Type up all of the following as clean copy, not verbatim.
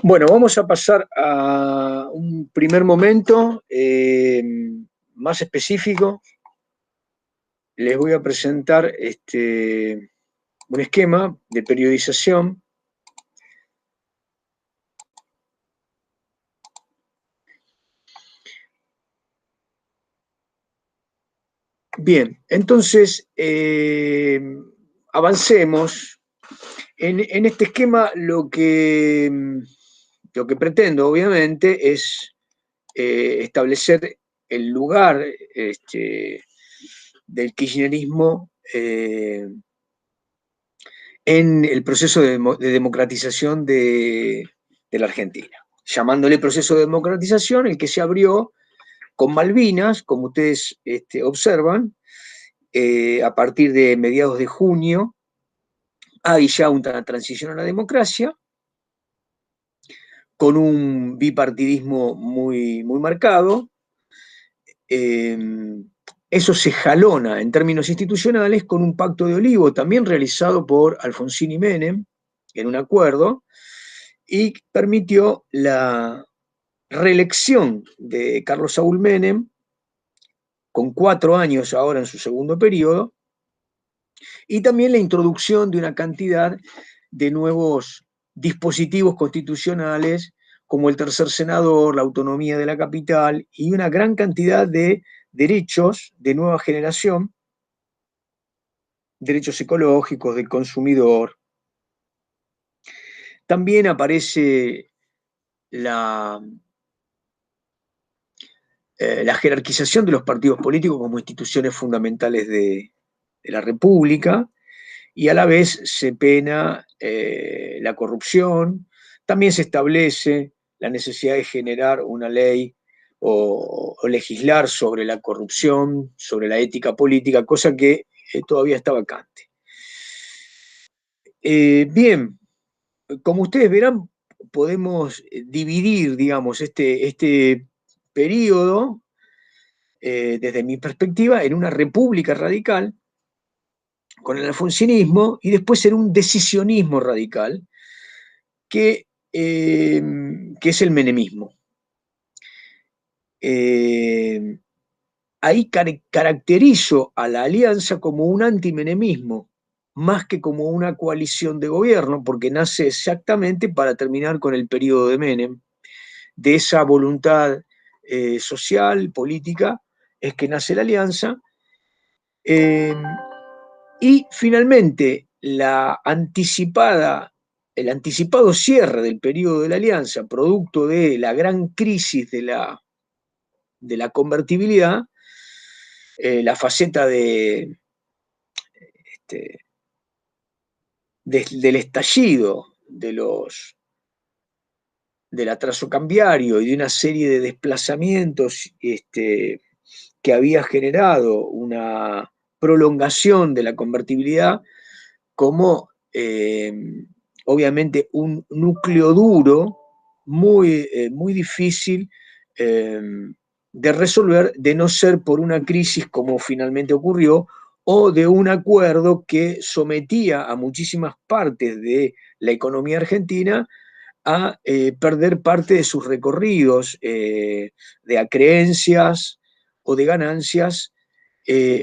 Bueno, vamos a pasar a un primer momento más específico. Les voy a presentar un esquema de periodización. Bien, entonces avancemos. En este esquema lo que pretendo, obviamente, es establecer el lugar del kirchnerismo en el proceso de democratización de la Argentina, llamándole proceso de democratización el que se abrió con Malvinas, como ustedes observan, a partir de mediados de junio. Hay ya una transición a la democracia, con un bipartidismo muy marcado. Eh, Eso se jalona en términos institucionales con un pacto de olivo también realizado por Alfonsín y Menem en un acuerdo, y permitió la reelección de Carlos Saúl Menem con 4 años ahora en su segundo periodo, y también la introducción de una cantidad de nuevos dispositivos constitucionales como el tercer senador, la autonomía de la capital y una gran cantidad de derechos de nueva generación, derechos ecológicos del consumidor. También aparece la jerarquización de los partidos políticos como instituciones fundamentales de la República, y a la vez se pena la corrupción. También se establece la necesidad de generar una ley o legislar sobre la corrupción, sobre la ética política, cosa que todavía está vacante. Bien, como ustedes verán, podemos dividir, digamos, este periodo, desde mi perspectiva, en una república radical con el alfonsinismo y después en un decisionismo radical que, que es el menemismo. Eh, Ahí caracterizo a la alianza como un antimenemismo, más que como una coalición de gobierno, porque nace exactamente para terminar con el periodo de Menem. De esa voluntad social, política, es que nace la alianza. Eh, y finalmente, el anticipado cierre del periodo de la alianza, producto de la gran crisis de la convertibilidad, la faceta este, del estallido del atraso cambiario y de una serie de desplazamientos que había generado una prolongación de la convertibilidad, como obviamente un núcleo duro muy difícil eh, de resolver, de no ser por una crisis como finalmente ocurrió, o de un acuerdo que sometía a muchísimas partes de la economía argentina a perder parte de sus recorridos de acreencias o de ganancias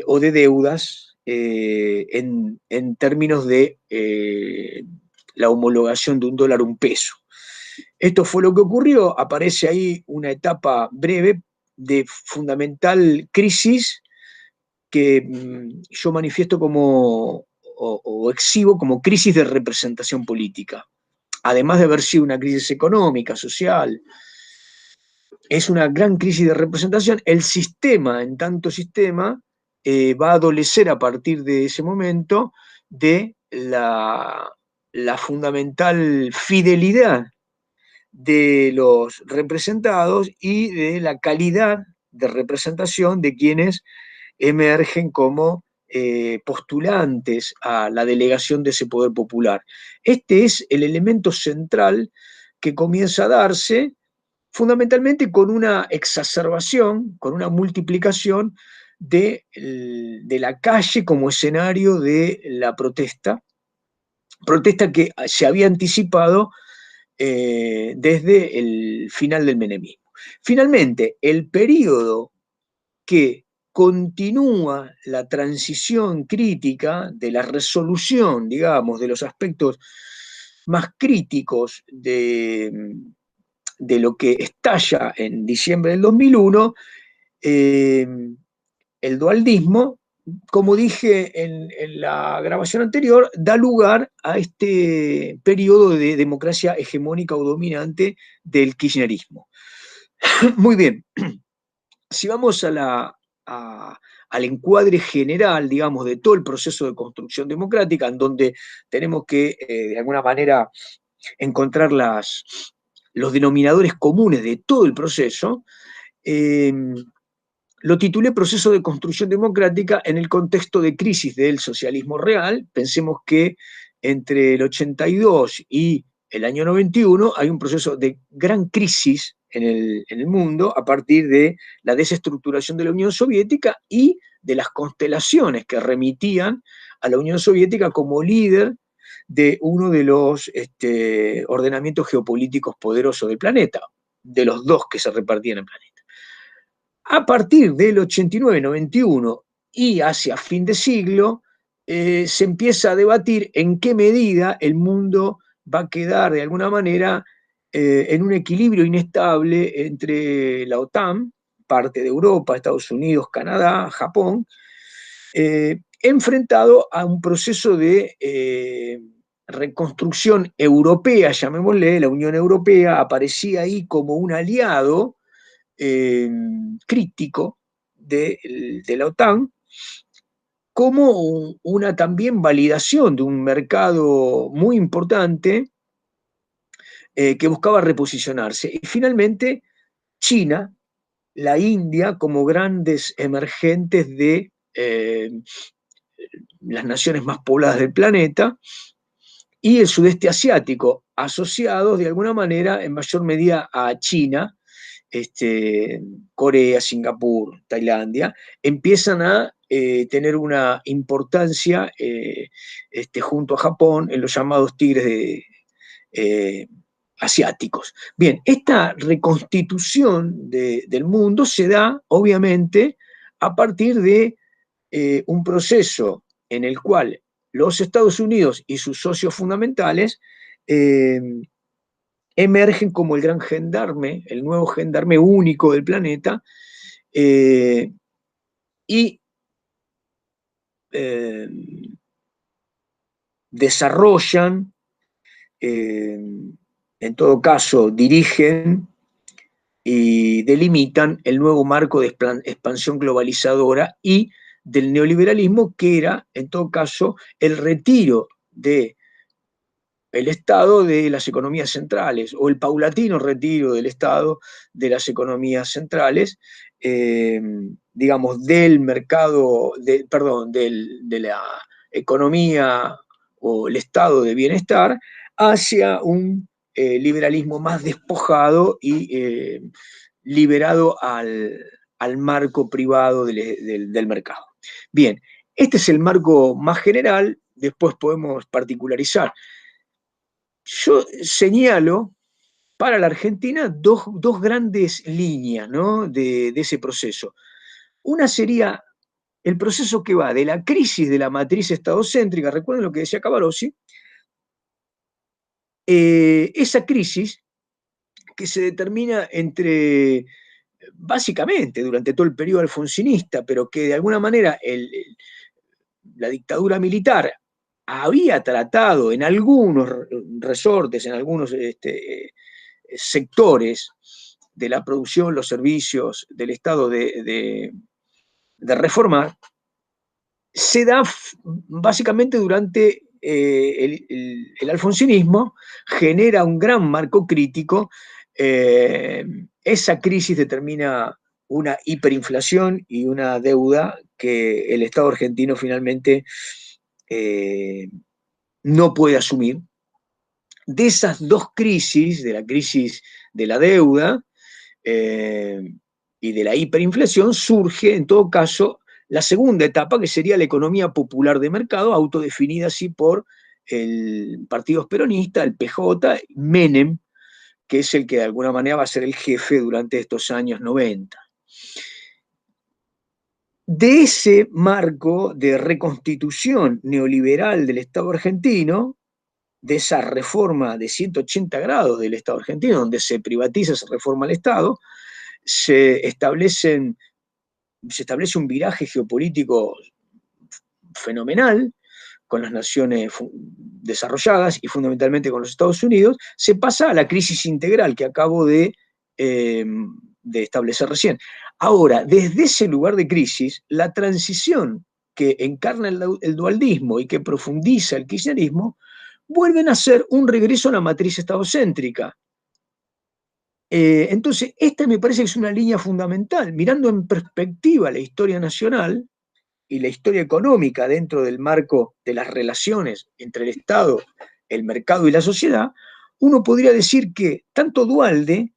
o de deudas en términos de la homologación de un dólar a un peso. Esto fue lo que ocurrió. Aparece ahí una etapa breve de fundamental crisis que yo manifiesto o exhibo como crisis de representación política. Además de haber sido una crisis económica, social, es una gran crisis de representación. El sistema, en tanto sistema, va a adolecer a partir de ese momento de la fundamental fidelidad de los representados y de la calidad de representación de quienes emergen como postulantes a la delegación de ese poder popular. Este es el elemento central que comienza a darse fundamentalmente con una exacerbación, con una multiplicación de la calle como escenario de la protesta que se había anticipado desde el final del menemismo. Finalmente, el periodo que continúa la transición crítica de la resolución, digamos, de los aspectos más críticos de lo que estalla en diciembre del 2001, el dualdismo, como dije en la grabación anterior, da lugar a este periodo de democracia hegemónica o dominante del kirchnerismo. Muy bien, si vamos al encuadre general, digamos, de todo el proceso de construcción democrática, en donde tenemos que, de alguna manera, encontrar los denominadores comunes de todo el proceso, eh, lo titulé Proceso de Construcción Democrática en el contexto de crisis del socialismo real. Pensemos que entre el 82 y el año 91 hay un proceso de gran crisis en el mundo a partir de la desestructuración de la Unión Soviética y de las constelaciones que remitían a la Unión Soviética como líder de uno de los ordenamientos geopolíticos poderosos del planeta, de los dos que se repartían en el planeta. A partir del 89-91 y hacia fin de siglo, se empieza a debatir en qué medida el mundo va a quedar de alguna manera en un equilibrio inestable entre la OTAN, parte de Europa, Estados Unidos, Canadá, Japón, enfrentado a un proceso de reconstrucción europea, llamémosle. La Unión Europea aparecía ahí como un aliado crítico de la OTAN, como una también validación de un mercado muy importante que buscaba reposicionarse. Y finalmente, China, la India, como grandes emergentes de las naciones más pobladas del planeta, y el sudeste asiático, asociados de alguna manera en mayor medida a China, Corea, Singapur, Tailandia, empiezan a tener una importancia junto a Japón en los llamados tigres asiáticos. Bien, esta reconstitución del mundo se da, obviamente, a partir de un proceso en el cual los Estados Unidos y sus socios fundamentales eh, emergen como el gran gendarme, el nuevo gendarme único del planeta, y eh, desarrollan, en todo caso dirigen y delimitan el nuevo marco de expansión globalizadora y del neoliberalismo, que era, en todo caso, el retiro de el Estado de las economías centrales, o el paulatino retiro del Estado de las economías centrales, digamos, del mercado, de la economía o el estado de bienestar, hacia un liberalismo más despojado y liberado al marco privado del mercado. Bien, este es el marco más general, después podemos particularizar. Yo señalo para la Argentina dos grandes líneas, ¿no?, de ese proceso. Una sería el proceso que va de la crisis de la matriz estadocéntrica, recuerden lo que decía Cavarossi, esa crisis que se determina básicamente durante todo el periodo alfonsinista, pero que de alguna manera la dictadura militar había tratado en algunos resortes, en algunos sectores de la producción, los servicios del Estado de reformar, se da básicamente durante el alfonsinismo, genera un gran marco crítico. Esa crisis determina una hiperinflación y una deuda que el Estado argentino finalmente no puede asumir. De esas dos crisis, de la crisis de la deuda y de la hiperinflación, surge en todo caso la segunda etapa, que sería la economía popular de mercado, autodefinida así por el partido peronista, el PJ, Menem, que es el que de alguna manera va a ser el jefe durante estos años 90. De ese marco de reconstitución neoliberal del Estado argentino, de esa reforma de 180 grados del Estado argentino, donde se privatiza, se reforma el Estado, se establece un viraje geopolítico fenomenal con las naciones desarrolladas y fundamentalmente con los Estados Unidos, se pasa a la crisis integral que acabo de establecer recién. Ahora, desde ese lugar de crisis, la transición que encarna el dualdismo y que profundiza el kirchnerismo, vuelven a ser un regreso a la matriz estadocéntrica. Entonces, esta me parece que es una línea fundamental. Mirando en perspectiva la historia nacional y la historia económica dentro del marco de las relaciones entre el Estado, el mercado y la sociedad, uno podría decir que tanto Duhalde,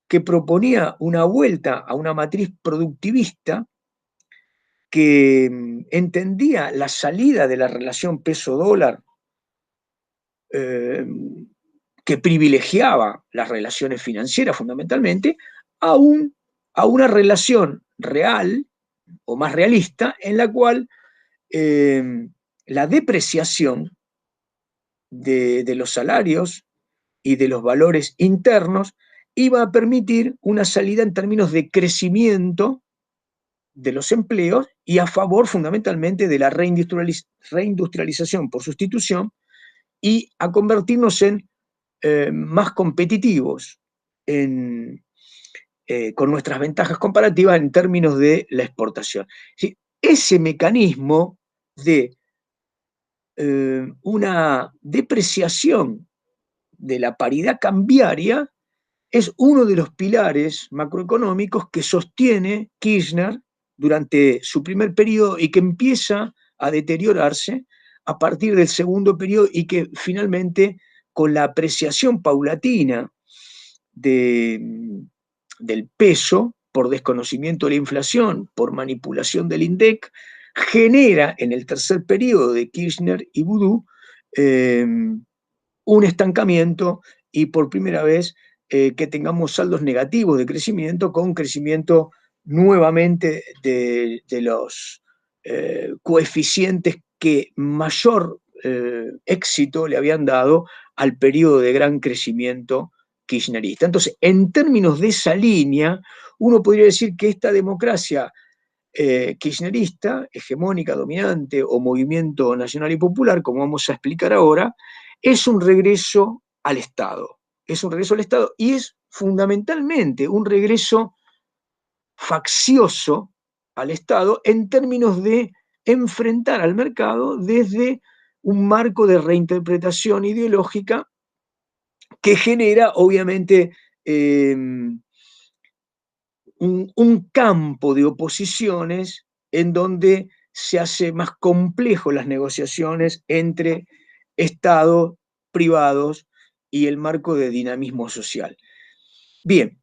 que proponía una vuelta a una matriz productivista, que entendía la salida de la relación peso-dólar, que privilegiaba las relaciones financieras fundamentalmente, a una relación real o más realista en la cual la depreciación de los salarios y de los valores internos iba a permitir una salida en términos de crecimiento de los empleos y a favor fundamentalmente de la reindustrialización por sustitución y a convertirnos en más competitivos con nuestras ventajas comparativas en términos de la exportación. ¿Sí? Ese mecanismo de una depreciación de la paridad cambiaria es uno de los pilares macroeconómicos que sostiene Kirchner durante su primer periodo y que empieza a deteriorarse a partir del segundo periodo y que finalmente con la apreciación paulatina del peso por desconocimiento de la inflación, por manipulación del INDEC, genera en el tercer periodo de Kirchner y Vudú un estancamiento y por primera vez que tengamos saldos negativos de crecimiento con crecimiento nuevamente de los coeficientes que mayor éxito le habían dado al periodo de gran crecimiento kirchnerista. Entonces, en términos de esa línea, uno podría decir que esta democracia kirchnerista, hegemónica, dominante o movimiento nacional y popular, como vamos a explicar ahora, es un regreso al Estado. Es un regreso al Estado y es fundamentalmente un regreso faccioso al Estado en términos de enfrentar al mercado desde un marco de reinterpretación ideológica que genera, obviamente, un campo de oposiciones en donde se hace más complejo las negociaciones entre Estados, privados y el marco de dinamismo social. Bien,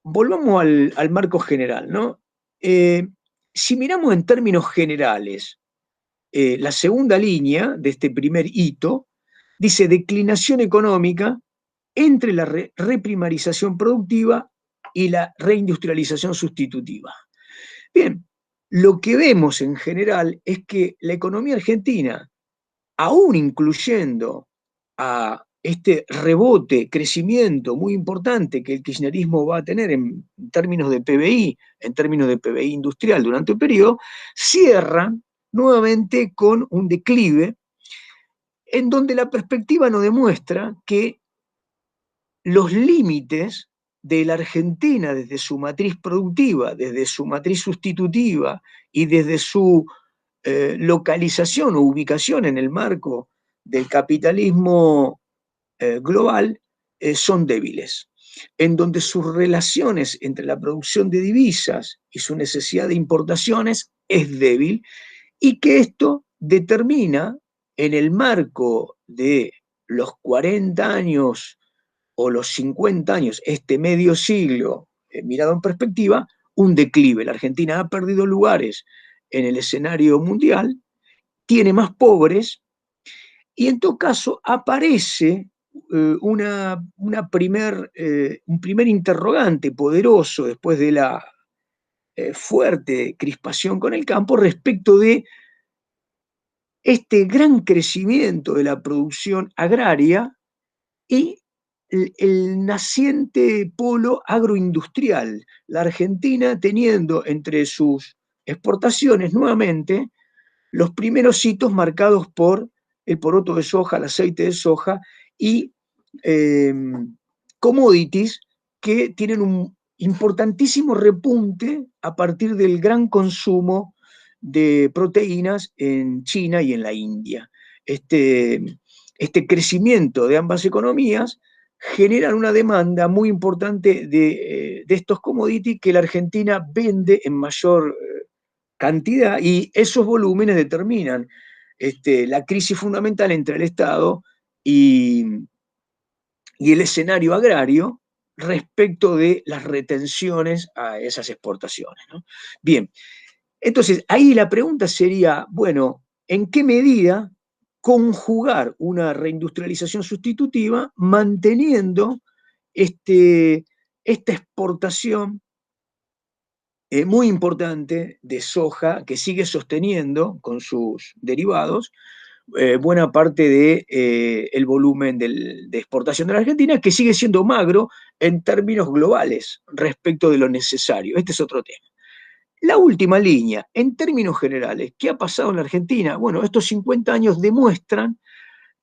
volvamos al marco general, ¿no? Si miramos en términos generales, la segunda línea de este primer hito dice declinación económica entre la reprimarización productiva y la reindustrialización sustitutiva. Bien, lo que vemos en general es que la economía argentina, aún incluyendo a este rebote, crecimiento muy importante que el kirchnerismo va a tener en términos de PBI, en términos de PBI industrial durante el periodo, cierra nuevamente con un declive en donde la perspectiva nos demuestra que los límites de la Argentina desde su matriz productiva, desde su matriz sustitutiva y desde su localización o ubicación en el marco del capitalismo global son débiles, en donde sus relaciones entre la producción de divisas y su necesidad de importaciones es débil y que esto determina en el marco de los 40 años o los 50 años, este medio siglo, mirado en perspectiva, un declive. La Argentina ha perdido lugares en el escenario mundial, tiene más pobres y en todo caso aparece un primer interrogante poderoso después de la fuerte crispación con el campo respecto de este gran crecimiento de la producción agraria y el naciente polo agroindustrial. La Argentina teniendo entre sus exportaciones nuevamente los primeros hitos marcados por el poroto de soja, el aceite de soja y eh, commodities que tienen un importantísimo repunte a partir del gran consumo de proteínas en China y en la India. Este crecimiento de ambas economías generan una demanda muy importante de estos commodities que la Argentina vende en mayor cantidad y esos volúmenes determinan la crisis fundamental entre el Estado y, y el escenario agrario respecto de las retenciones a esas exportaciones, ¿no? Bien, entonces ahí la pregunta sería, bueno, ¿en qué medida conjugar una reindustrialización sustitutiva manteniendo esta exportación muy importante de soja que sigue sosteniendo con sus derivados buena parte del volumen de exportación de la Argentina, que sigue siendo magro en términos globales respecto de lo necesario? Este es otro tema. La última línea, en términos generales, ¿qué ha pasado en la Argentina? Bueno, estos 50 años demuestran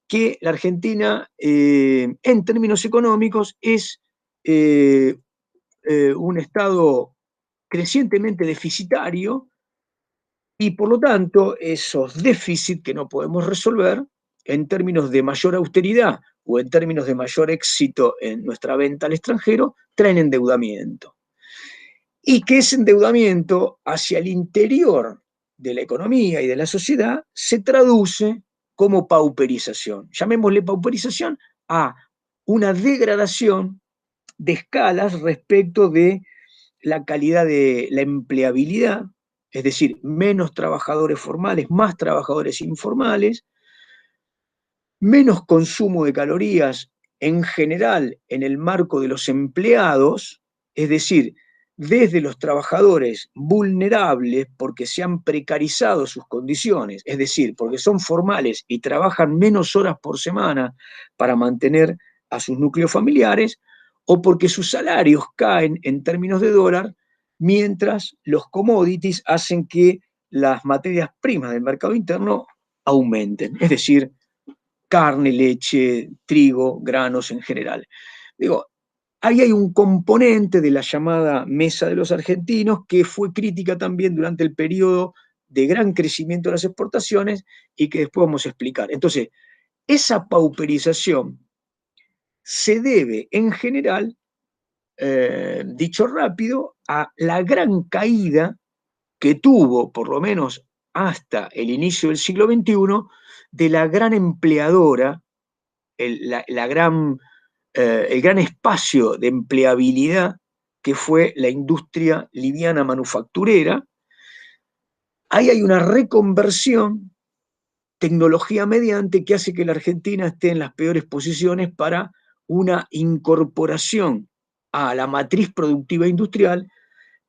que la Argentina, en términos económicos, es un Estado crecientemente deficitario y por lo tanto esos déficits que no podemos resolver en términos de mayor austeridad o en términos de mayor éxito en nuestra venta al extranjero traen endeudamiento. Y que ese endeudamiento hacia el interior de la economía y de la sociedad se traduce como pauperización. Llamémosle pauperización a una degradación de escalas respecto de la calidad de la empleabilidad, es decir, menos trabajadores formales, más trabajadores informales, menos consumo de calorías en general en el marco de los empleados, es decir, desde los trabajadores vulnerables porque se han precarizado sus condiciones, es decir, porque son formales y trabajan menos horas por semana para mantener a sus núcleos familiares, o porque sus salarios caen en términos de dólar, mientras los commodities hacen que las materias primas del mercado interno aumenten, es decir, carne, leche, trigo, granos en general. Digo, ahí hay un componente de la llamada Mesa de los Argentinos que fue crítica también durante el periodo de gran crecimiento de las exportaciones y que después vamos a explicar. Entonces, esa pauperización se debe en general, dicho rápido, a la gran caída que tuvo, por lo menos hasta el inicio del siglo XXI, de la gran empleadora, el gran espacio de empleabilidad que fue la industria liviana manufacturera. Ahí hay una reconversión tecnología mediante que hace que la Argentina esté en las peores posiciones para una incorporación a la matriz productiva industrial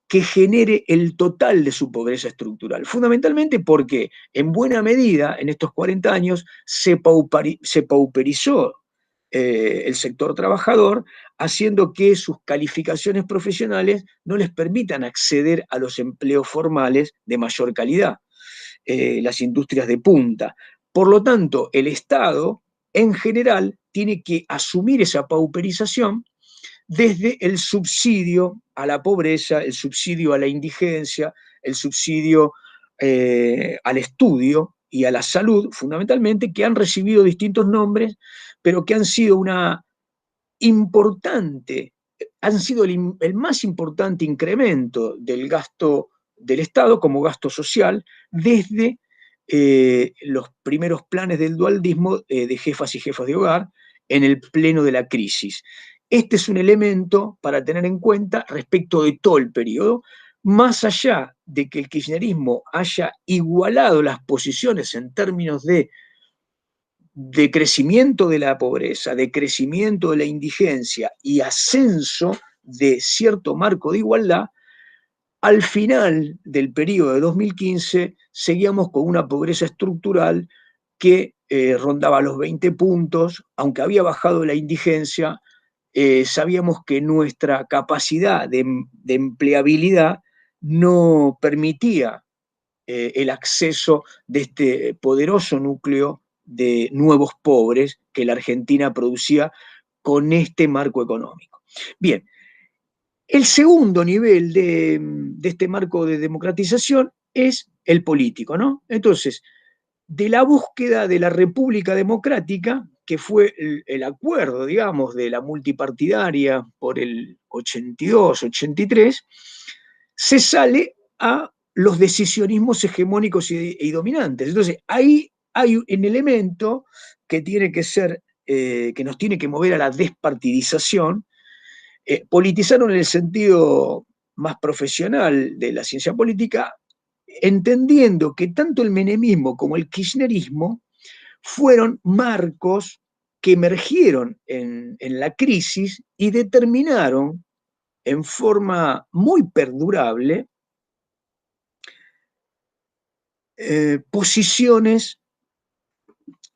que genere el total de su pobreza estructural. Fundamentalmente porque en buena medida en estos 40 años se pauperizó el sector trabajador, haciendo que sus calificaciones profesionales no les permitan acceder a los empleos formales de mayor calidad, las industrias de punta. Por lo tanto, el Estado en general tiene que asumir esa pauperización desde el subsidio a la pobreza, el subsidio a la indigencia, el subsidio al estudio y a la salud, fundamentalmente, que han recibido distintos nombres, pero que han sido una importante, han sido el más importante incremento del gasto del Estado como gasto social desde los primeros planes del dualdismo de jefas y jefas de hogar en el pleno de la crisis. Este es un elemento para tener en cuenta respecto de todo el periodo, más allá de que el kirchnerismo haya igualado las posiciones en términos de de crecimiento de la pobreza, de crecimiento de la indigencia y ascenso de cierto marco de igualdad, al final del periodo de 2015 seguíamos con una pobreza estructural que rondaba los 20 puntos, aunque había bajado la indigencia, sabíamos que nuestra capacidad de empleabilidad no permitía el acceso de este poderoso núcleo de nuevos pobres que la Argentina producía con este marco económico. Bien, el segundo nivel de este marco de democratización es el político, ¿no? Entonces, de la búsqueda de la República Democrática, que fue el acuerdo, digamos, de la multipartidaria por el 82, 83, se sale a los decisionismos hegemónicos y dominantes. Entonces, ahí hay un elemento que tiene que ser, que nos tiene que mover a la despartidización. Politizaron en el sentido más profesional de la ciencia política, entendiendo que tanto el menemismo como el kirchnerismo fueron marcos que emergieron en la crisis y determinaron en forma muy perdurable posiciones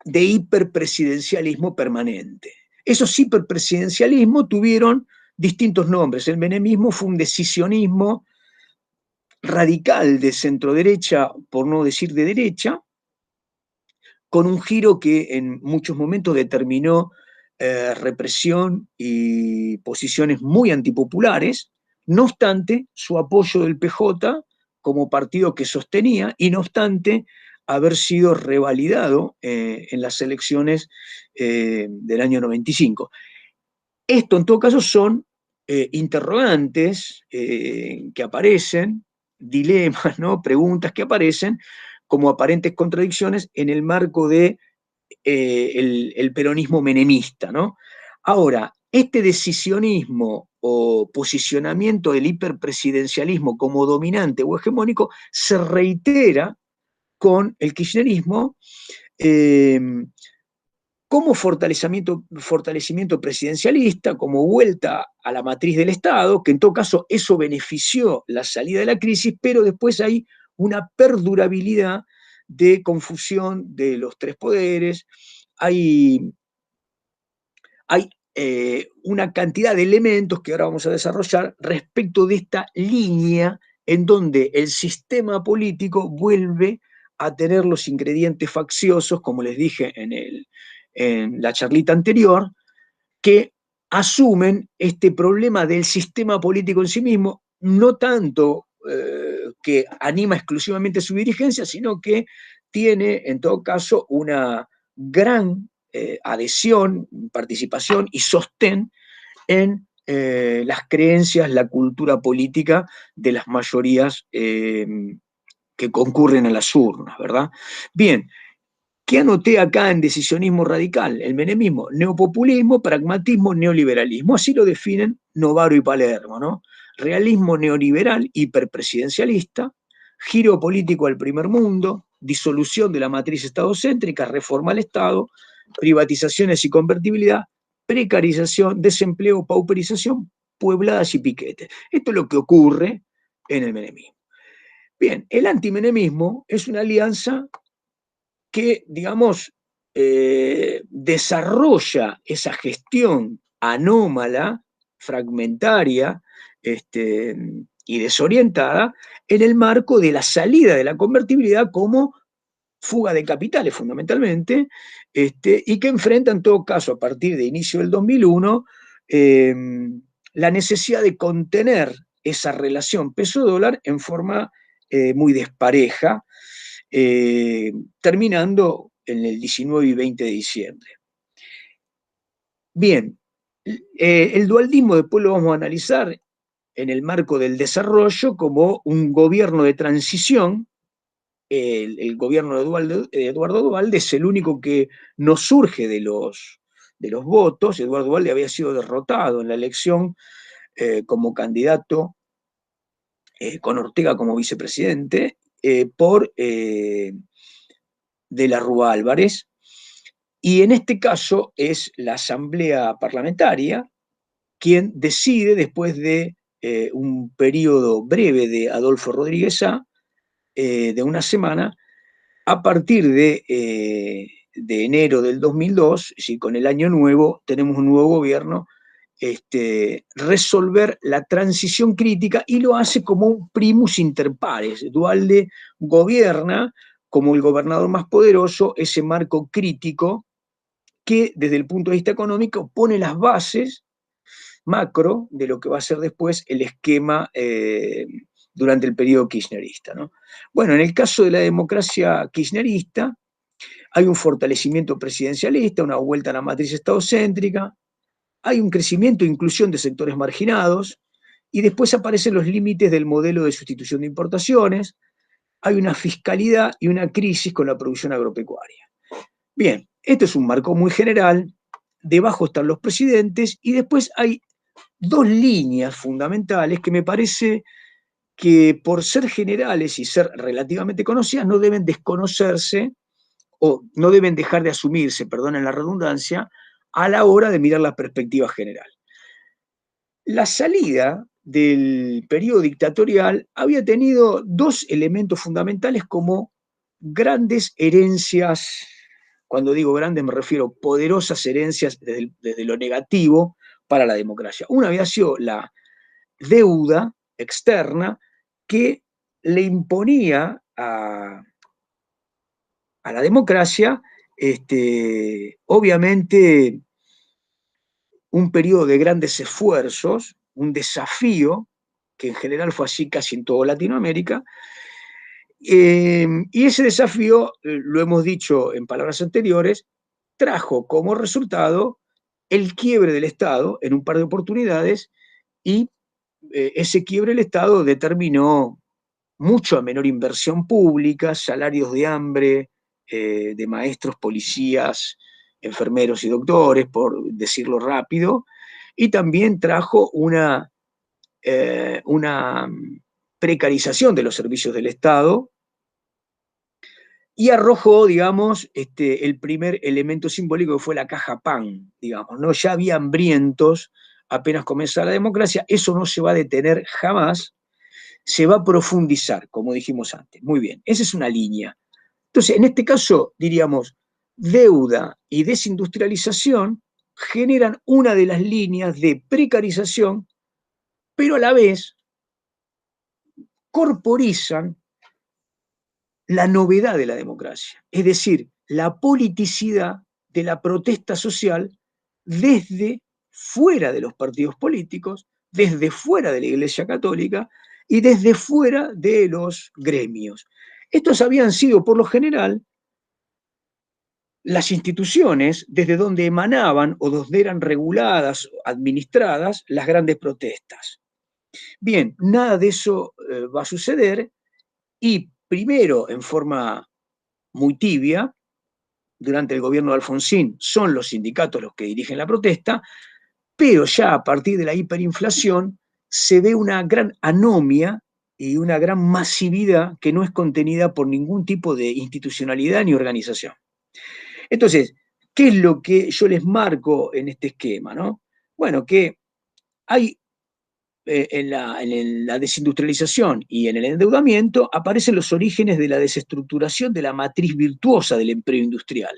de hiperpresidencialismo permanente. Esos hiperpresidencialismos tuvieron distintos nombres. El menemismo fue un decisionismo radical de centro-derecha, por no decir de derecha, con un giro que en muchos momentos determinó represión y posiciones muy antipopulares. No obstante, su apoyo del PJ como partido que sostenía, y no obstante haber sido revalidado en las elecciones del año 95. Esto, en todo caso, son interrogantes que aparecen, dilemas, ¿no? Preguntas que aparecen como aparentes contradicciones en el marco de el peronismo menemista, ¿no? Ahora, este decisionismo o posicionamiento del hiperpresidencialismo como dominante o hegemónico se reitera con el kirchnerismo eh, como fortalecimiento presidencialista, como vuelta a la matriz del Estado, que en todo caso eso benefició la salida de la crisis, pero después hay una perdurabilidad de confusión de los tres poderes, hay, hay una cantidad de elementos que ahora vamos a desarrollar respecto de esta línea en donde el sistema político vuelve a tener los ingredientes facciosos, como les dije en la charlita anterior, que asumen este problema del sistema político en sí mismo, no tanto que anima exclusivamente su dirigencia, sino que tiene en todo caso una gran adhesión, participación y sostén en las creencias, la cultura política de las mayorías que concurren a las urnas, ¿verdad? Bien, ¿qué anoté acá en decisionismo radical? El menemismo, neopopulismo, pragmatismo, neoliberalismo. Así lo definen Novaro y Palermo, ¿no? Realismo neoliberal, hiperpresidencialista, giro político al primer mundo, disolución de la matriz estadocéntrica, reforma al Estado, privatizaciones y convertibilidad, precarización, desempleo, pauperización, puebladas y piquetes. Esto es lo que ocurre en el menemismo. Bien, el antimenemismo es una alianza que, digamos, desarrolla esa gestión anómala, fragmentaria y desorientada en el marco de la salida de la convertibilidad como fuga de capitales fundamentalmente, y que enfrenta en todo caso a partir de inicio del 2001 la necesidad de contener esa relación peso-dólar en forma muy despareja, eh, terminando en el 19 y 20 de diciembre. Bien, el dualdismo después lo vamos a analizar en el marco del desarrollo como un gobierno de transición. El gobierno de Eduardo Duhalde es el único que no surge de los votos. Eduardo Duhalde había sido derrotado en la elección como candidato con Ortega como vicepresidente por De la Rúa Álvarez, Y en este caso es la Asamblea Parlamentaria quien decide, después de un periodo breve de Adolfo Rodríguez A, de una semana, a partir de enero del 2002, si con el año nuevo tenemos un nuevo gobierno, resolver la transición crítica, y lo hace como un primus inter pares. Duhalde gobierna como el gobernador más poderoso ese marco crítico que desde el punto de vista económico pone las bases macro de lo que va a ser después el esquema durante el periodo kirchnerista, ¿no? Bueno, en el caso de la democracia kirchnerista hay un fortalecimiento presidencialista, una vuelta a la matriz estadocéntrica, hay un crecimiento e inclusión de sectores marginados, y después aparecen los límites del modelo de sustitución de importaciones, hay una fiscalidad y una crisis con la producción agropecuaria. Bien, esto es un marco muy general, debajo están los presidentes, y después hay dos líneas fundamentales que me parece que, por ser generales y ser relativamente conocidas, no deben desconocerse o no deben dejar de asumirse, perdonen la redundancia, a la hora de mirar la perspectiva general. La salida del periodo dictatorial había tenido dos elementos fundamentales como grandes herencias. Cuando digo grandes me refiero a poderosas herencias desde lo negativo para la democracia. Una había sido la deuda externa que le imponía a la democracia, obviamente, un periodo de grandes esfuerzos, un desafío, que en general fue así casi en toda Latinoamérica, y ese desafío, lo hemos dicho en palabras anteriores, trajo como resultado el quiebre del Estado en un par de oportunidades, y ese quiebre del Estado determinó mucho menor inversión pública, salarios de hambre de maestros, policías, enfermeros y doctores, por decirlo rápido, y también trajo una precarización de los servicios del Estado, y arrojó, digamos, el primer elemento simbólico, que fue la caja pan, digamos, ¿no? Ya había hambrientos apenas comenzó la democracia, eso no se va a detener jamás, se va a profundizar, como dijimos antes. Muy bien, esa es una línea. Entonces, en este caso, diríamos, deuda y desindustrialización generan una de las líneas de precarización, pero a la vez corporizan la novedad de la democracia, es decir, la politicidad de la protesta social desde fuera de los partidos políticos, desde fuera de la Iglesia Católica y desde fuera de los gremios. Estos habían sido, por lo general, las instituciones desde donde emanaban o donde eran reguladas, administradas las grandes protestas. Bien, nada de eso va a suceder, y primero, en forma muy tibia, durante el gobierno de Alfonsín, son los sindicatos los que dirigen la protesta, pero ya a partir de la hiperinflación se ve una gran anomia y una gran masividad que no es contenida por ningún tipo de institucionalidad ni organización. Entonces, ¿qué es lo que yo les marco en este esquema, no? Bueno, que hay en la desindustrialización y en el endeudamiento aparecen los orígenes de la desestructuración de la matriz virtuosa del empleo industrial.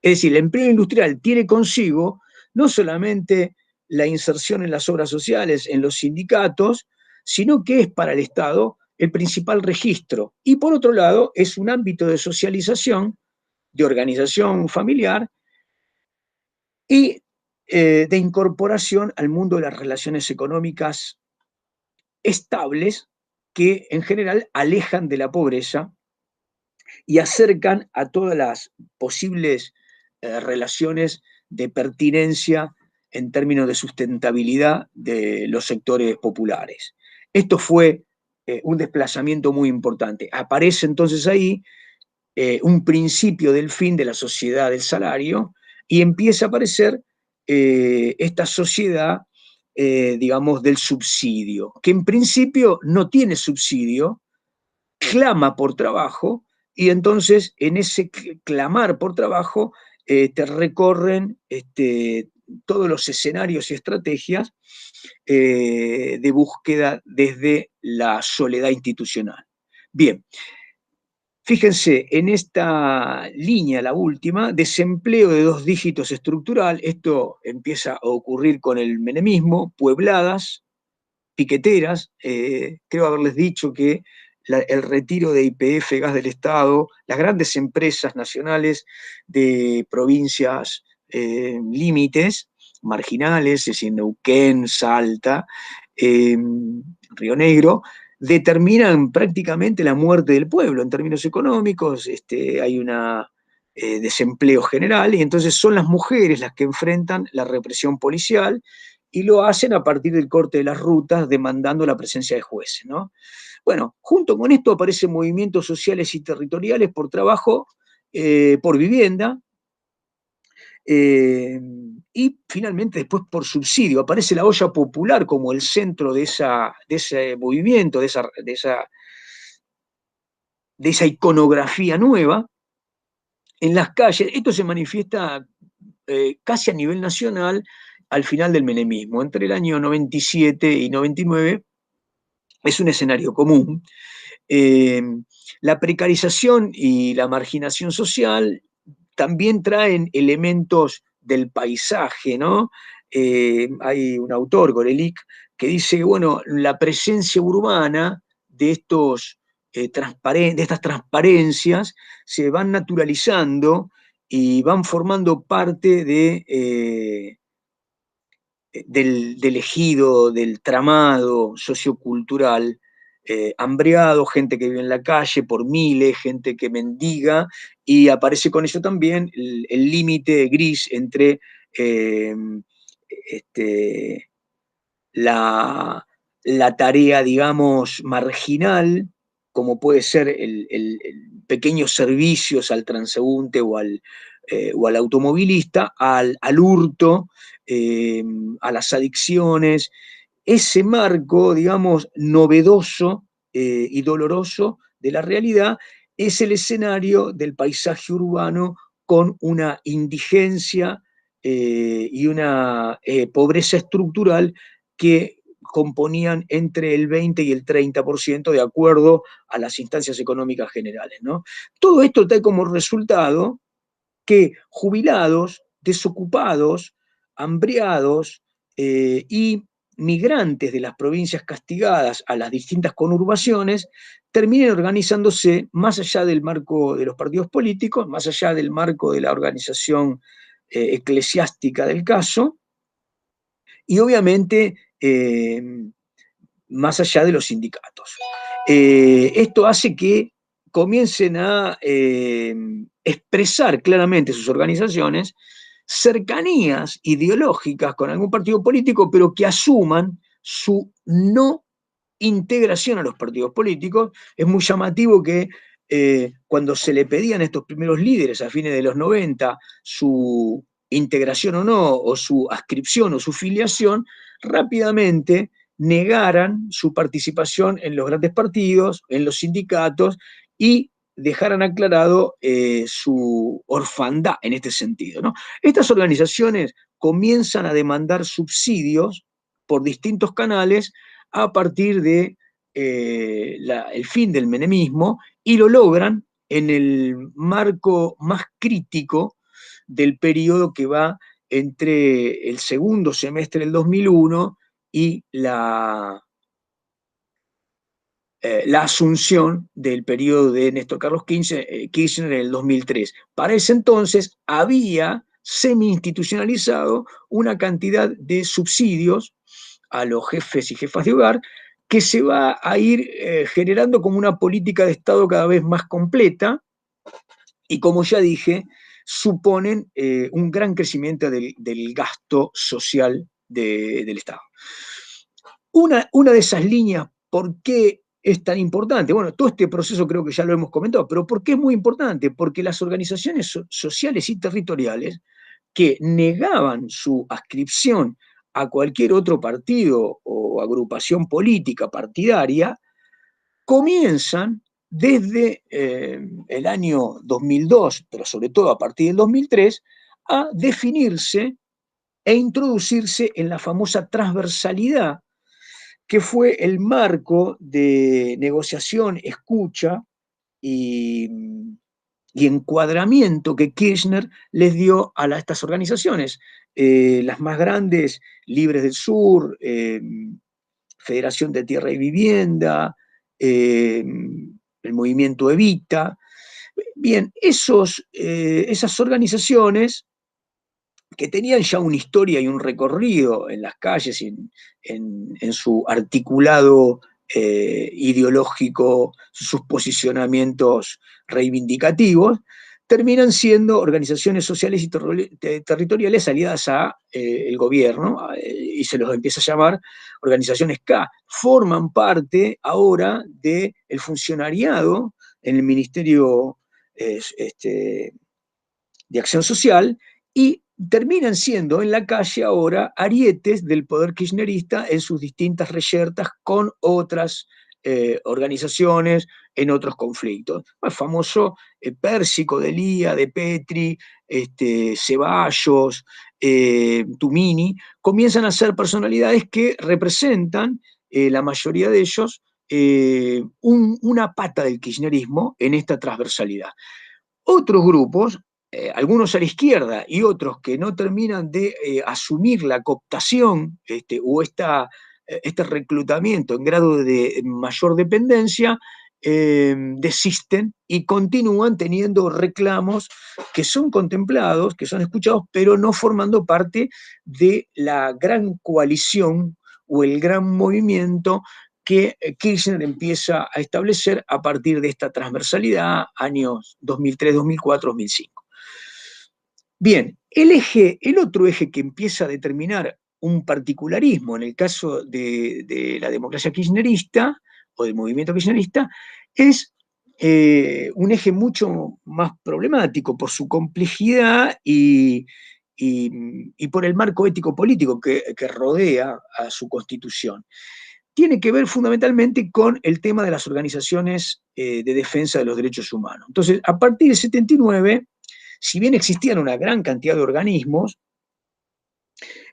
Es decir, el empleo industrial tiene consigo no solamente la inserción en las obras sociales, en los sindicatos, sino que es para el Estado el principal registro. Y por otro lado, es un ámbito de socialización, de organización familiar y de incorporación al mundo de las relaciones económicas estables, que en general alejan de la pobreza y acercan a todas las posibles relaciones de pertinencia en términos de sustentabilidad de los sectores populares. Esto fue un desplazamiento muy importante. Aparece entonces ahí un principio del fin de la sociedad del salario, y empieza a aparecer esta sociedad, digamos, del subsidio, que en principio no tiene subsidio, clama por trabajo, y entonces en ese clamar por trabajo te recorren todos los escenarios y estrategias de búsqueda desde la soledad institucional. Bien, fíjense, en esta línea, la última, desempleo de 2 dígitos estructural, esto empieza a ocurrir con el menemismo, puebladas, piqueteras, creo haberles dicho que el retiro de YPF, gas del Estado, las grandes empresas nacionales de provincias límites, marginales, es decir, Neuquén, Salta, Río Negro, determinan prácticamente la muerte del pueblo en términos económicos, hay un desempleo general, y entonces son las mujeres las que enfrentan la represión policial, y lo hacen a partir del corte de las rutas, demandando la presencia de jueces, ¿no? Bueno, junto con esto aparecen movimientos sociales y territoriales por trabajo, por vivienda, y finalmente después por subsidio. Aparece la olla popular como el centro de ese movimiento, de esa iconografía nueva en las calles. Esto se manifiesta casi a nivel nacional al final del menemismo. Entre el año 97 y 99 es un escenario común. Eh, la precarización y la marginación social también traen elementos del paisaje, ¿no? Hay un autor, Gorelick, que dice, bueno, la presencia urbana de de estas transparencias se van naturalizando y van formando parte del ejido, del tramado sociocultural, hambriado, gente que vive en la calle por miles, gente que mendiga, y aparece con eso también el límite gris entre eh, este, la, la tarea, digamos, marginal, como puede ser el pequeños servicios al transeúnte o al automovilista, al hurto, eh, a las adicciones. Ese marco, digamos, novedoso y doloroso de la realidad es el escenario del paisaje urbano con una indigencia y una pobreza estructural que componían entre el 20 y el 30% de acuerdo a las instancias económicas generales, ¿no? Todo esto trae como resultado que jubilados, desocupados, hambriados y migrantes de las provincias castigadas a las distintas conurbaciones terminen organizándose más allá del marco de los partidos políticos, más allá del marco de la organización eclesiástica del caso, y obviamente más allá de los sindicatos. Esto hace que comiencen a expresar claramente sus organizaciones cercanías ideológicas con algún partido político, pero que asuman su no integración a los partidos políticos. Es muy llamativo que cuando se le pedían a estos primeros líderes a fines de los 90 su integración o no, o su adscripción o su filiación, rápidamente negaran su participación en los grandes partidos, en los sindicatos, y dejaran aclarado su orfandad en este sentido, ¿no? Estas organizaciones comienzan a demandar subsidios por distintos canales a partir de el fin del menemismo, y lo logran en el marco más crítico del periodo que va entre el segundo semestre del 2001 y la asunción del periodo de Néstor Carlos Kirchner en el 2003. Para ese entonces había semi-institucionalizado una cantidad de subsidios a los jefes y jefas de hogar que se va a ir generando como una política de Estado cada vez más completa, y como ya dije, suponen un gran crecimiento del gasto social del Estado. Una de esas líneas, ¿por qué es tan importante? Bueno, todo este proceso creo que ya lo hemos comentado, pero ¿por qué es muy importante? Porque las organizaciones sociales y territoriales que negaban su adscripción a cualquier otro partido o agrupación política partidaria, comienzan desde el año 2002, pero sobre todo a partir del 2003, a definirse e introducirse en la famosa transversalidad, que fue el marco de negociación, escucha y, y encuadramiento que Kirchner les dio a estas organizaciones. Las más grandes, Libres del Sur, Federación de Tierra y Vivienda, el movimiento Evita. Bien, esas organizaciones que tenían ya una historia y un recorrido en las calles y en su articulado ideológico, sus posicionamientos reivindicativos, terminan siendo organizaciones sociales y territoriales aliadas a el gobierno, y se los empieza a llamar organizaciones K. Forman parte ahora del funcionariado en el Ministerio de Acción Social, y terminan siendo en la calle ahora arietes del poder kirchnerista en sus distintas reyertas con otras organizaciones en otros conflictos. El famoso Pérsico, Delía, De Petri, Ceballos, Tumini, comienzan a ser personalidades que representan, la mayoría de ellos, una pata del kirchnerismo en esta transversalidad. Otros grupos, algunos a la izquierda y otros que no terminan de asumir la cooptación o este reclutamiento en grado de mayor dependencia, desisten y continúan teniendo reclamos que son contemplados, que son escuchados, pero no formando parte de la gran coalición o el gran movimiento que Kirchner empieza a establecer a partir de esta transversalidad, años 2003, 2004, 2005. Bien, el otro eje que empieza a determinar un particularismo en el caso de la democracia kirchnerista o del movimiento kirchnerista es un eje mucho más problemático por su complejidad y por el marco ético-político que rodea a su constitución. Tiene que ver fundamentalmente con el tema de las organizaciones de defensa de los derechos humanos. Entonces, a partir del 79, si bien existían una gran cantidad de organismos,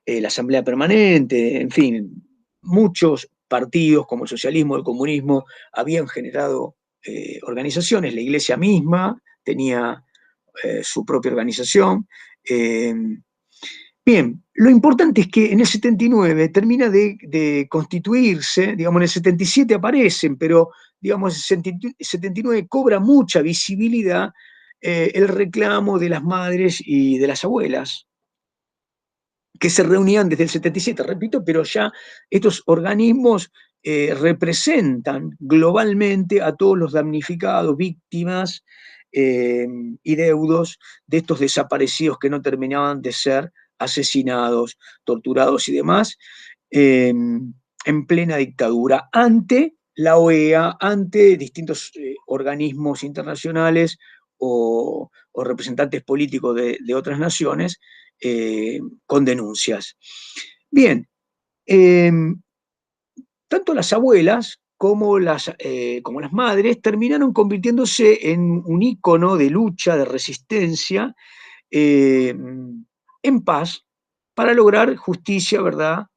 la Asamblea Permanente, en fin, muchos partidos como el socialismo, el comunismo, habían generado organizaciones, la Iglesia misma tenía su propia organización. Bien, lo importante es que en el 79 termina de constituirse, digamos, en el 77 aparecen, pero digamos, en el 79 cobra mucha visibilidad el reclamo de las madres y de las abuelas, que se reunían desde el 77, repito, pero ya estos organismos representan globalmente a todos los damnificados, víctimas y deudos de estos desaparecidos que no terminaban de ser asesinados, torturados y demás, en plena dictadura, ante la OEA, ante distintos organismos internacionales o representantes políticos de otras naciones, con denuncias. Bien, tanto las abuelas como las madres terminaron convirtiéndose en un ícono de lucha, de resistencia, en paz, para lograr justicia, ¿verdad?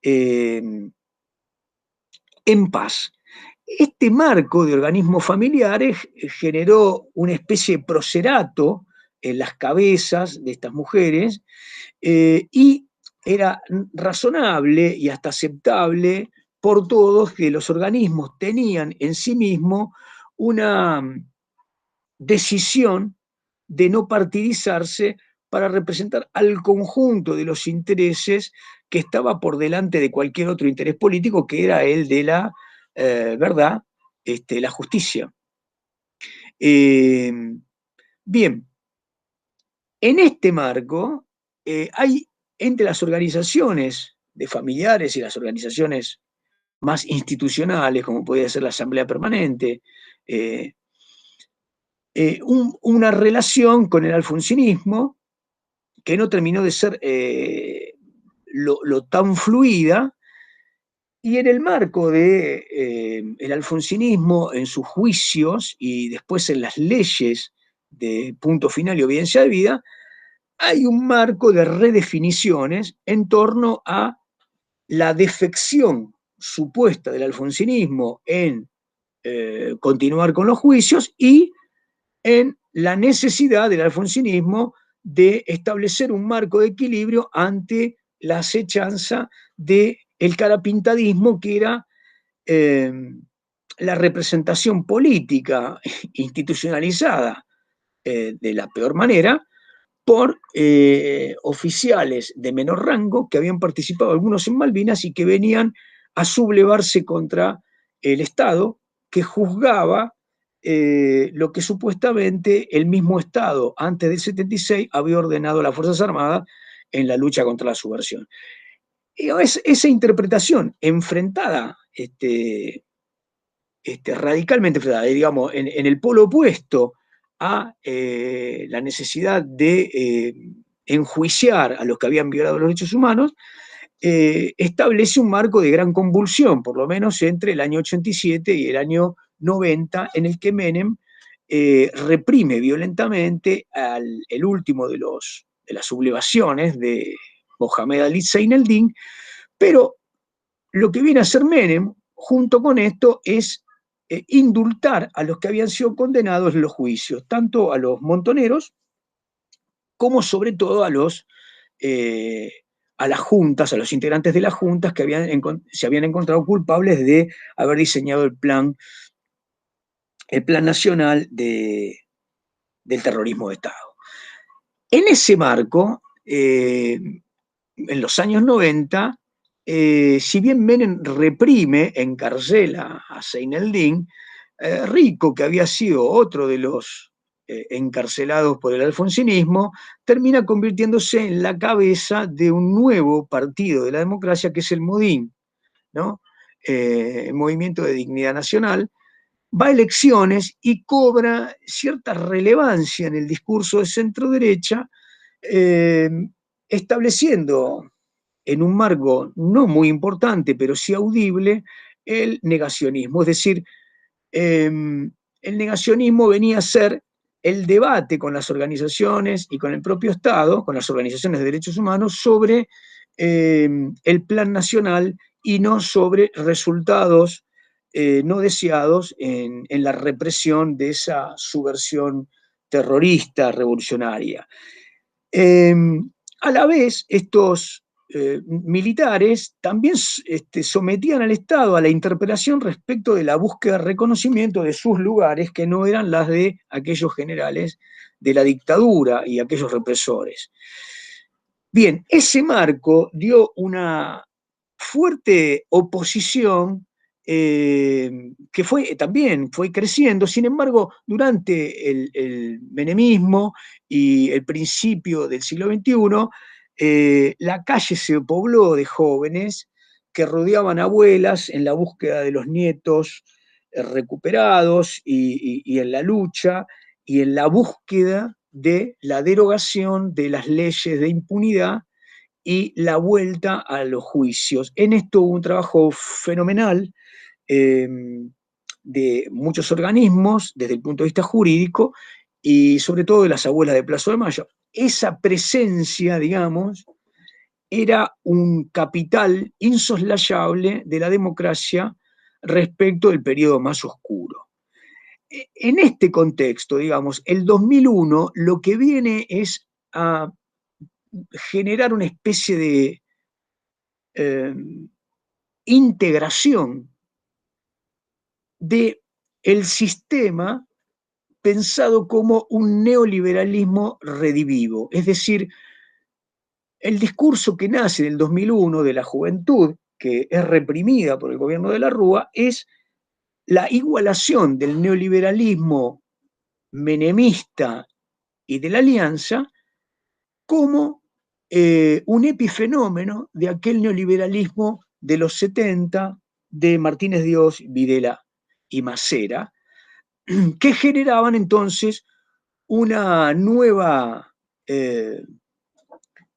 En paz. Este marco de organismos familiares generó una especie de procerato en las cabezas de estas mujeres, y era razonable y hasta aceptable por todos que los organismos tenían en sí mismos una decisión de no partidizarse para representar al conjunto de los intereses que estaba por delante de cualquier otro interés político, que era el de la verdad, la justicia. Bien, en este marco hay entre las organizaciones de familiares y las organizaciones más institucionales, como podría ser la Asamblea Permanente, una relación con el alfonsinismo que no terminó de ser lo tan fluida, Y en el marco de el alfonsinismo, en sus juicios y después en las leyes de punto final y obediencia de vida, hay un marco de redefiniciones en torno a la defección supuesta del alfonsinismo en continuar con los juicios y en la necesidad del alfonsinismo de establecer un marco de equilibrio ante la acechanza del carapintadismo, que era eh, la representación política institucionalizada de la peor manera por oficiales de menor rango que habían participado algunos en Malvinas y que venían a sublevarse contra el Estado, que juzgaba lo que supuestamente el mismo Estado antes del 76 había ordenado a las Fuerzas Armadas en la lucha contra la subversión. Y esa interpretación enfrentada, radicalmente enfrentada, digamos, en el polo opuesto a la necesidad de enjuiciar a los que habían violado los derechos humanos, establece un marco de gran convulsión, por lo menos entre el año 87 y el año 90, en el que Menem reprime violentamente el último de las sublevaciones de Mohamed Ali Zein el-Din, pero lo que viene a hacer Menem, junto con esto, es indultar a los que habían sido condenados en los juicios, tanto a los montoneros como sobre todo a las juntas, a los integrantes de las juntas que se habían encontrado culpables de haber diseñado el plan nacional del terrorismo de Estado. En ese marco, en los años 90, si bien Menem reprime, encarcela a Zein el-Din, Rico, que había sido otro de los encarcelados por el alfonsinismo, termina convirtiéndose en la cabeza de un nuevo partido de la democracia, que es el MODIN, ¿no? El Movimiento de Dignidad Nacional, va a elecciones y cobra cierta relevancia en el discurso de centro derecha, eh, estableciendo en un marco no muy importante, pero sí audible, el negacionismo. Es decir, el negacionismo venía a ser el debate con las organizaciones y con el propio Estado, con las organizaciones de derechos humanos, sobre el plan nacional y no sobre resultados no deseados en la represión de esa subversión terrorista, revolucionaria. Eh, a la vez, estos militares también sometían al Estado a la interpelación respecto de la búsqueda de reconocimiento de sus lugares, que no eran las de aquellos generales de la dictadura y aquellos represores. Bien, ese marco dio una fuerte oposición que también fue creciendo. Sin embargo, durante el menemismo y el principio del siglo XXI, la calle se pobló de jóvenes que rodeaban abuelas en la búsqueda de los nietos recuperados y en la lucha y en la búsqueda de la derogación de las leyes de impunidad y la vuelta a los juicios. En esto hubo un trabajo fenomenal eh, de muchos organismos desde el punto de vista jurídico y sobre todo de las abuelas de Plaza de Mayo. Esa presencia, digamos, era un capital insoslayable de la democracia respecto del periodo más oscuro. En este contexto, digamos, el 2001 lo que viene es a generar una especie de eh, integración de el sistema pensado como un neoliberalismo redivivo. Es decir, el discurso que nace del 2001 de la juventud, que es reprimida por el gobierno de la Rúa, es la igualación del neoliberalismo menemista y de la Alianza como un epifenómeno de aquel neoliberalismo de los 70 de Martínez Dios, Videla y Macera, que generaban entonces una nueva,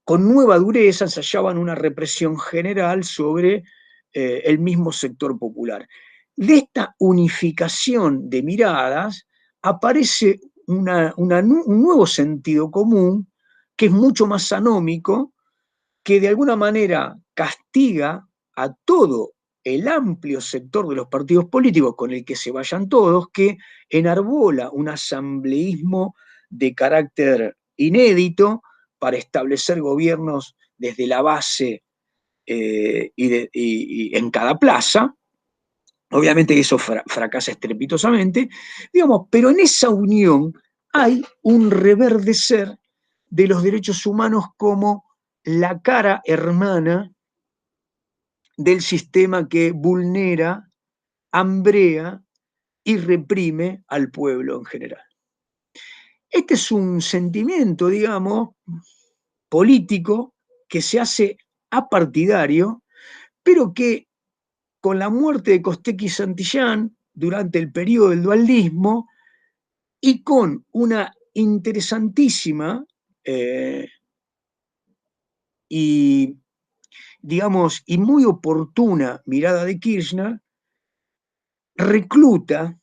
con nueva dureza, ensayaban una represión general sobre el mismo sector popular. De esta unificación de miradas aparece un nuevo sentido común que es mucho más sanómico, que de alguna manera castiga a todo el amplio sector de los partidos políticos con el que se vayan todos, que enarbola un asambleísmo de carácter inédito para establecer gobiernos desde la base y en cada plaza. Obviamente eso fracasa estrepitosamente, digamos, pero en esa unión hay un reverdecer de los derechos humanos como la cara hermana del sistema que vulnera, hambrea y reprime al pueblo en general. Este es un sentimiento, digamos, político que se hace apartidario, pero que con la muerte de Costecchi y Santillán durante el periodo del dualismo y con una interesantísima y, digamos, y muy oportuna mirada de Kirchner, recluta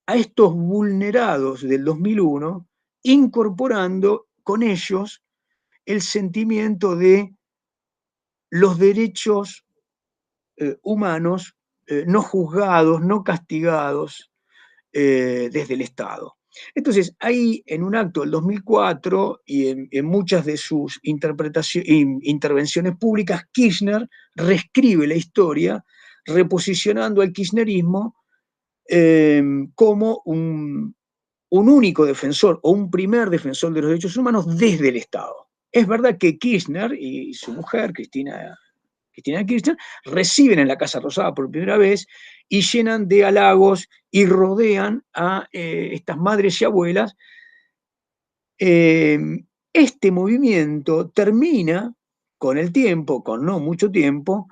a estos vulnerados del 2001, incorporando con ellos el sentimiento de los derechos humanos no juzgados, no castigados desde el Estado. Entonces, ahí en un acto del 2004 y en muchas de sus intervenciones públicas, Kirchner reescribe la historia reposicionando al kirchnerismo como un único defensor o un primer defensor de los derechos humanos desde el Estado. Es verdad que Kirchner y su mujer, Cristina Kirchner, reciben en la Casa Rosada por primera vez y llenan de halagos y rodean a estas madres y abuelas. Este movimiento termina con el tiempo, con no mucho tiempo,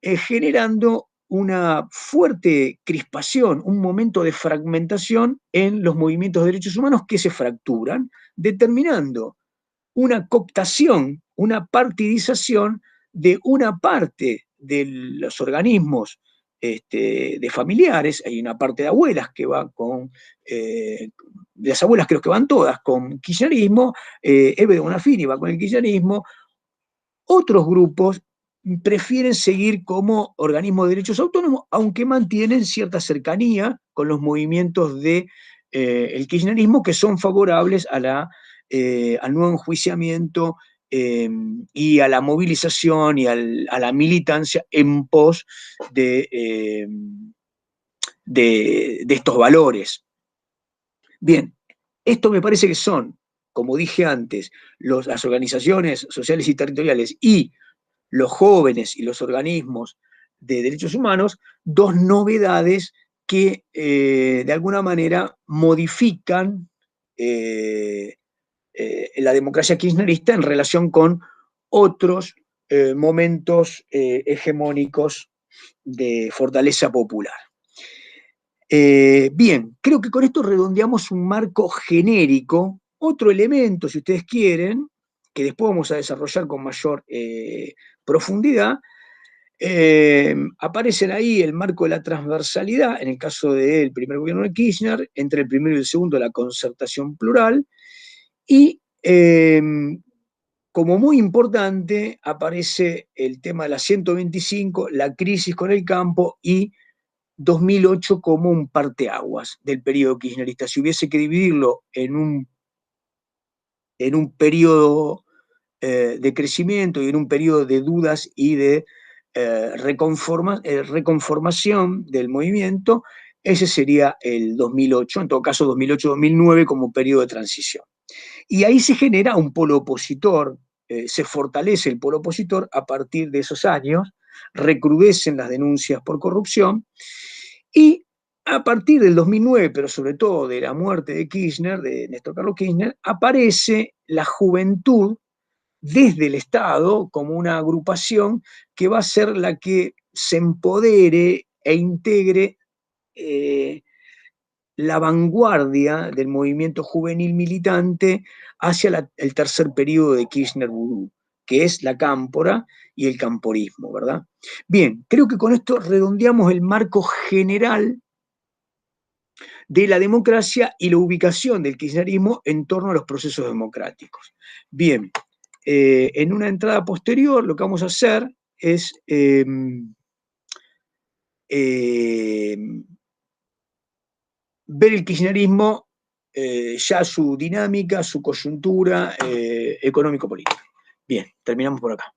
generando una fuerte crispación, un momento de fragmentación en los movimientos de derechos humanos que se fracturan, determinando una cooptación, una partidización de una parte de los organismos de familiares. Hay una parte de abuelas que va con, de las abuelas creo que van todas con kirchnerismo, Eve de Bonafini va con el kirchnerismo, otros grupos prefieren seguir como organismo de derechos autónomos, aunque mantienen cierta cercanía con los movimientos del kirchnerismo que son favorables a al nuevo enjuiciamiento y a la movilización y a la militancia en pos de estos valores. Bien, esto me parece que son, como dije antes, las organizaciones sociales y territoriales y los jóvenes y los organismos de derechos humanos, dos novedades que de alguna manera modifican la democracia kirchnerista en relación con otros momentos hegemónicos de fortaleza popular. Bien, creo que con esto redondeamos un marco genérico. Otro elemento, si ustedes quieren, que después vamos a desarrollar con mayor profundidad, aparecen ahí el marco de la transversalidad, en el caso del primer gobierno de Kirchner, entre el primero y el segundo, la concertación plural, y como muy importante aparece el tema de la 125, la crisis con el campo y 2008 como un parteaguas del periodo kirchnerista. Si hubiese que dividirlo en un periodo de crecimiento y en un periodo de dudas y de reconformación del movimiento, ese sería el 2008, en todo caso 2008-2009 como periodo de transición. Y ahí se genera un polo opositor, se fortalece el polo opositor a partir de esos años, recrudecen las denuncias por corrupción y a partir del 2009, pero sobre todo de la muerte de Kirchner, de Néstor Carlos Kirchner, aparece la juventud desde el Estado como una agrupación que va a ser la que se empodere e integre la vanguardia del movimiento juvenil militante hacia el tercer periodo de Kirchner-Vudú, que es la cámpora y el camporismo, ¿verdad? Bien, creo que con esto redondeamos el marco general de la democracia y la ubicación del kirchnerismo en torno a los procesos democráticos. Bien, en una entrada posterior lo que vamos a hacer es ver el kirchnerismo, ya su dinámica, su coyuntura económico-política. Bien, terminamos por acá.